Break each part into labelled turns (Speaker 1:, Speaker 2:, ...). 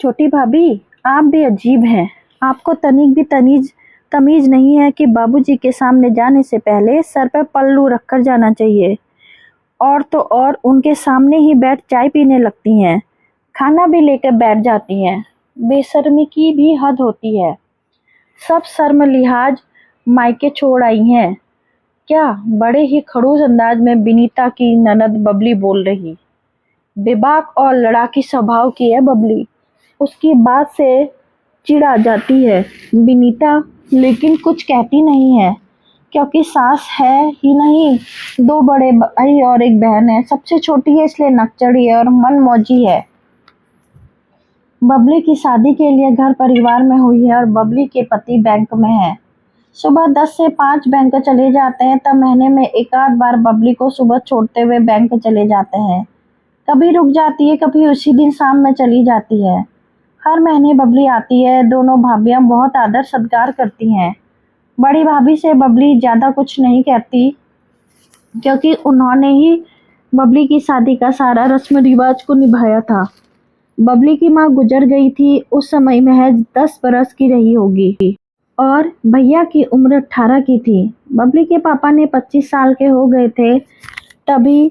Speaker 1: छोटी भाभी, आप भी अजीब हैं। आपको तनिक भी तमीज नहीं है कि बाबूजी के सामने जाने से पहले सर पर पल्लू रखकर जाना चाहिए। और तो और उनके सामने ही बैठ चाय पीने लगती हैं, खाना भी लेकर बैठ जाती हैं। बेशर्मी की भी हद होती है। सब शर्म लिहाज मायके छोड़ आई हैं क्या? बड़े ही खड़ूस अंदाज में विनीता की ननद बबली बोल रही। बेबाक और लड़ाकी स्वभाव की है बबली। उसकी बात से चिढ़ आ जाती है विनीता, लेकिन कुछ कहती नहीं है क्योंकि सास है ही नहीं। दो बड़े भाई और एक बहन है। सबसे छोटी है इसलिए नकचड़ी है और मनमौजी है। बबली की शादी के लिए घर परिवार में हुई है और बबली के पति बैंक में है। सुबह 10 से 5 बैंक चले जाते हैं, तब महीने में एक आध बार बबली को सुबह छोड़ते हुए बैंक चले जाते हैं। कभी रुक जाती है, कभी उसी दिन शाम में चली जाती है। हर महीने बबली आती है। दोनों भाभियां बहुत आदर सत्कार करती हैं। बड़ी भाभी से बबली ज़्यादा कुछ नहीं कहती क्योंकि उन्होंने ही बबली की शादी का सारा रस्म रिवाज को निभाया था। बबली की माँ गुजर गई थी, उस समय महज 10 बरस की रही होगी और भैया की उम्र 18 की थी। बबली के पापा ने 25 साल के हो गए थे तभी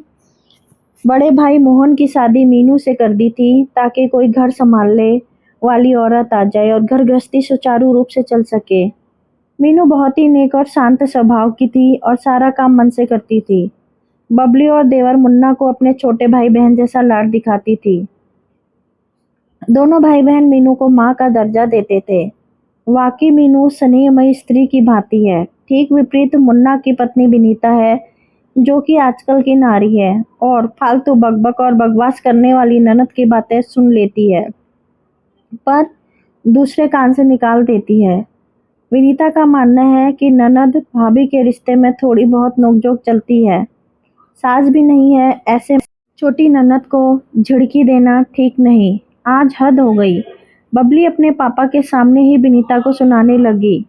Speaker 1: बड़े भाई मोहन की शादी मीनू से कर दी थी ताकि कोई घर संभालने वाली औरत आ जाए और घर गृहस्थी सुचारू रूप से चल सके। मीनू बहुत ही नेक और शांत स्वभाव की थी और सारा काम मन से करती थी। बबली और देवर मुन्ना को अपने छोटे भाई बहन जैसा लाड दिखाती थी। दोनों भाई बहन मीनू को माँ का दर्जा देते थे। वाकई मीनू स्नेहमयी स्त्री की भांति है। ठीक विपरीत मुन्ना की पत्नी विनीता है, जो कि आजकल की नारी है और फालतू बकबक और बकवास करने वाली ननद की बातें सुन लेती है पर दूसरे कान से निकाल देती है। विनीता का मानना है कि ननद भाभी के रिश्ते में थोड़ी बहुत नोकझोंक चलती है। सास भी नहीं है, ऐसे छोटी ननद को झिड़की देना ठीक नहीं। आज हद हो गई। बबली अपने पापा के सामने ही विनीता को सुनाने लगी।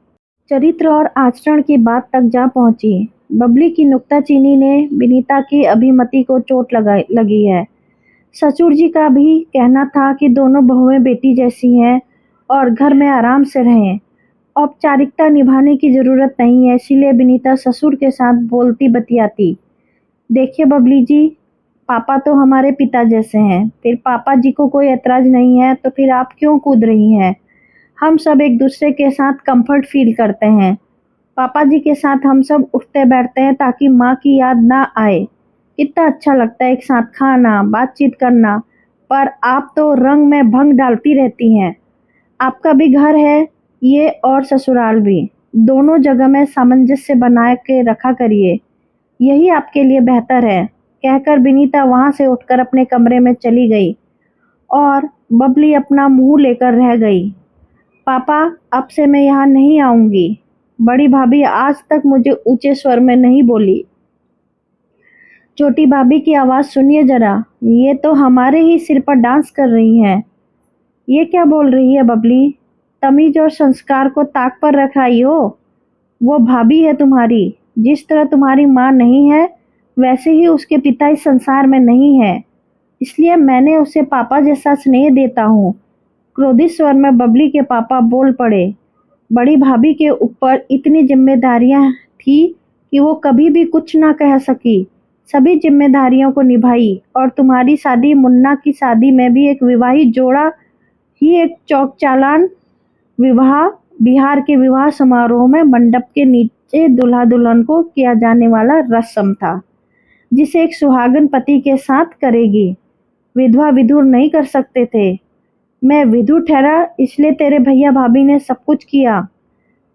Speaker 1: चरित्र और आचरण की बात तक जा पहुंची। बबली की नुक्ताचीनी ने विनीता की अभिमति को चोट लगी है। ससुर जी का भी कहना था कि दोनों बहुएं बेटी जैसी हैं और घर में आराम से रहें। औपचारिकता निभाने की जरूरत नहीं है, इसीलिए विनीता ससुर के साथ बोलती बतियाती। देखिए बबली जी, पापा तो हमारे पिता जैसे हैं, फिर पापा जी को कोई ऐतराज नहीं है तो फिर आप क्यों कूद रही हैं? हम सब एक दूसरे के साथ कंफर्ट फील करते हैं। पापा जी के साथ हम सब उठते बैठते हैं ताकि माँ की याद ना आए। कितना अच्छा लगता है एक साथ खाना, बातचीत करना, पर आप तो रंग में भंग डालती रहती हैं। आपका भी घर है ये और ससुराल भी, दोनों जगह में सामंजस्य बना के रखा करिए, यही आपके लिए बेहतर है। कहकर विनीता वहां से उठकर अपने कमरे में चली गई और बबली अपना मुंह लेकर रह गई। पापा, अब से मैं यहाँ नहीं आऊंगी। बड़ी भाभी आज तक मुझे ऊंचे स्वर में नहीं बोली। छोटी भाभी की आवाज सुनिए जरा, ये तो हमारे ही सिर पर डांस कर रही हैं। ये क्या बोल रही है बबली? तमीज और संस्कार को ताक पर रखाई हो। वो भाभी है तुम्हारी। जिस तरह तुम्हारी माँ नहीं है वैसे ही उसके पिता इस संसार में नहीं है, इसलिए मैंने उसे पापा जैसा स्नेह देता हूँ। क्रोधित स्वर में बबली के पापा बोल पड़े। बड़ी भाभी के ऊपर इतनी जिम्मेदारियां थी कि वो कभी भी कुछ ना कह सकी। सभी जिम्मेदारियों को निभाई और तुम्हारी शादी मुन्ना की शादी में भी एक विवाहित जोड़ा ही एक चौक चालान विवाह बिहार के विवाह समारोह में मंडप के नीचे दूल्हा दुल्हन को किया जाने वाला रस्म था, जिसे एक सुहागन पति के साथ करेगी। विधवा विधुर नहीं कर सकते थे। मैं विधु ठहरा इसलिए तेरे भैया भाभी ने सब कुछ किया।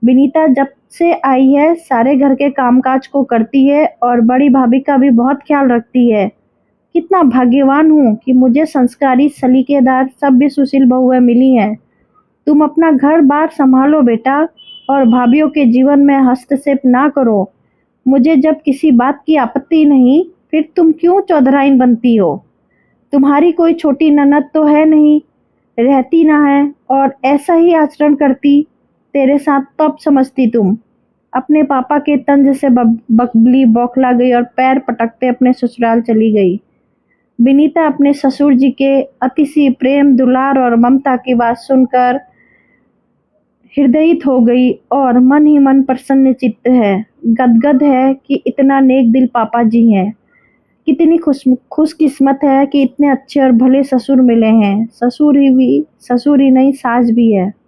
Speaker 1: विनीता जब से आई है सारे घर के कामकाज को करती है और बड़ी भाभी का भी बहुत ख्याल रखती है। कितना भाग्यवान हूँ कि मुझे संस्कारी, सलीकेदार, सभ्य, सुशील बहुएं मिली हैं। तुम अपना घर बार संभालो बेटा और भाभीियों के जीवन में हस्तक्षेप ना करो। मुझे जब किसी बात की आपत्ति नहीं, फिर तुम क्यों चौधराइन बनती हो? तुम्हारी कोई छोटी ननद तो है नहीं, रहती ना है और ऐसा ही आचरण करती तेरे साथ तो अब समझती तुम। अपने पापा के तंज से बकबली बौखला गई और पैर पटकते अपने ससुराल चली गई। विनीता अपने ससुर जी के अतिशय प्रेम, दुलार और ममता की बात सुनकर हृदयित हो गई और मन ही मन प्रसन्न चित्त है, गदगद है कि इतना नेक दिल पापा जी हैं। कितनी खुशकिस्मत है कि इतने अच्छे और भले ससुर मिले हैं। ससुर ही नहीं, सास भी है।